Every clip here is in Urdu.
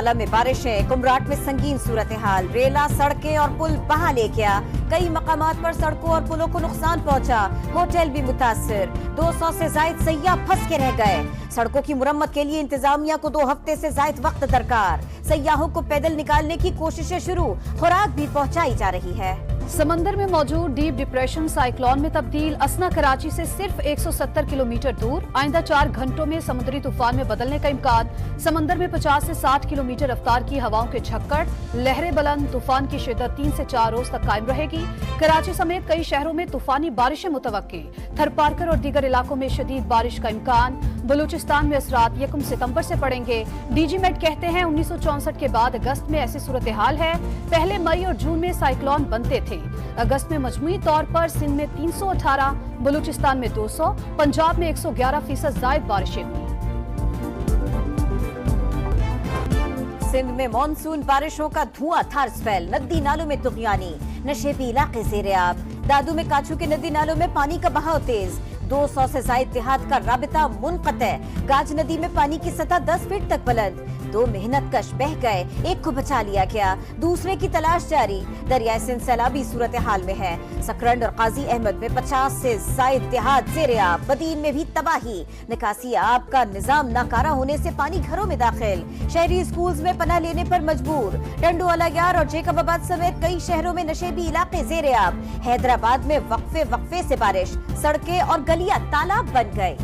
کالا میں بارشیں، کمراٹ میں سنگین صورتحال، ریلا، سڑکیں اور پل بہا لے گیا، کئی مقامات پر سڑکوں اور پلوں کو نقصان پہنچا، ہوٹل بھی متاثر، 200 سے زائد سیاح پھنس کے رہ گئے۔ سڑکوں کی مرمت کے لیے انتظامیہ کو 2 ہفتے سے زائد وقت درکار، سیاحوں کو پیدل نکالنے کی کوششیں شروع، خوراک بھی پہنچائی جا رہی ہے۔ سمندر میں موجود ڈیپ ڈپریشن سائیکلون میں تبدیل، اسنا کراچی سے صرف 170 کلومیٹر دور، آئندہ 4 گھنٹوں میں سمندری طوفان میں بدلنے کا امکان۔ سمندر میں 50 سے 60 کلومیٹر رفتار کی ہواؤں کے جھکڑ، لہریں بلند، طوفان کی شدت 3 سے 4 روز تک قائم رہے گی۔ کراچی سمیت کئی شہروں میں طوفانی بارشیں متوقع، تھرپارکر اور دیگر علاقوں میں شدید بارش کا امکان۔ بلوچستان میں اثرات 1 ستمبر سے پڑیں گے۔ ڈی جی میٹ کہتے ہیں 1964 کے بعد اگست میں ایسی صورتحال ہے، پہلے مئی اور جون میں سائیکلون بنتے تھے۔ اگست میں مجموعی طور پر سندھ میں 318، بلوچستان میں 200، پنجاب میں 111% زائد بارشیں ہوئی۔ سندھ میں مانسون بارشوں کا دھواں تھار سپیل، ندی نالوں میں طغیانی، نشیبی علاقے زیر آب۔ دادو میں کاچو کے ندی نالوں میں پانی کا بہاؤ تیز، 200 سے زائد دیہات کا رابطہ منقطع، گاج ندی میں پانی کی سطح 10 فٹ تک بلند، 2 محنت کش بہہ گئے، ایک کو بچا لیا گیا، دوسرے کی تلاش جاری۔ دریائے سندھ سیلابی صورتحال میں ہے، سکرنڈ اور قاضی احمد میں 50 سے زائد دیہات زیر آب، بدین میں بھی تباہی، نکاسی آب کا نظام ناکارہ ہونے سے پانی گھروں میں داخل، شہری اسکولز میں پناہ لینے پر مجبور۔ ٹنڈو الاگیار اور جیکب آباد سمیت کئی شہروں میں نشیبی علاقے زیر آب، حیدرآباد میں وقفے سے بارش، سڑکیں اور گلیاں تالاب بن گئے۔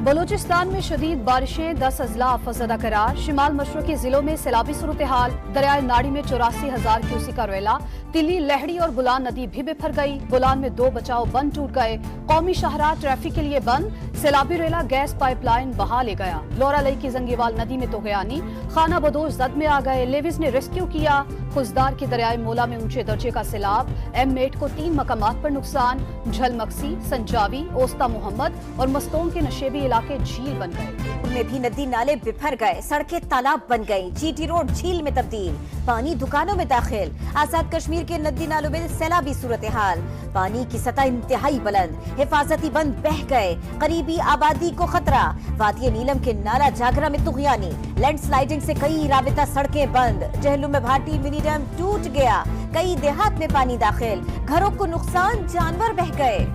بلوچستان میں شدید بارشیں، 10 اضلاع افزدہ قرار، شمال مشرقی ضلعوں میں سیلابی صورتحال، دریائے ناڑی میں 84,000 کیوسی کا ریلا، تلی، لہڑی اور بلان ندی بھی بپھر گئی، بلان میں 2 بچاؤ بند ٹوٹ گئے، قومی شاہراہ ٹریفک کے لیے بند، سیلابی ریلا گیس پائپ لائن بہا لے گیا، لورا لئی کی زنگیوال ندی میں طغیانی، خانہ بدوش زد میں آ گئے، لیویز نے ریسکیو کیا، خزدار کی دریائے مولا میں اونچے درجے کا سیلاب، M8 کو 3 مقامات پر نقصان، جھل مکسی، سنجاوی، اوستا محمد اور مستونگ کے نشیبی علاقے جھیل بن گئے۔ ان میں بھی ندی نالے بپھر گئے، سڑکیں تالاب بن گئیں، جی ٹی روڈ جھیل میں تبدیل، پانی دکانوں میں داخل۔ آزاد کشمیر کے ندی نالوں میں سیلابی صورتحال، پانی کی سطح انتہائی بلند، حفاظتی بند بہہ گئے، قریبی آبادی کو خطرہ۔ وادی نیلم کے نالا جاگرا میں طغیانی، لینڈ سلائیڈنگ سے کئی رابطہ سڑکیں بند، جہلم میں بھاٹی منی ڈیم ٹوٹ گیا، کئی دیہات میں پانی داخل، گھروں کو نقصان، جانور بہہ گئے۔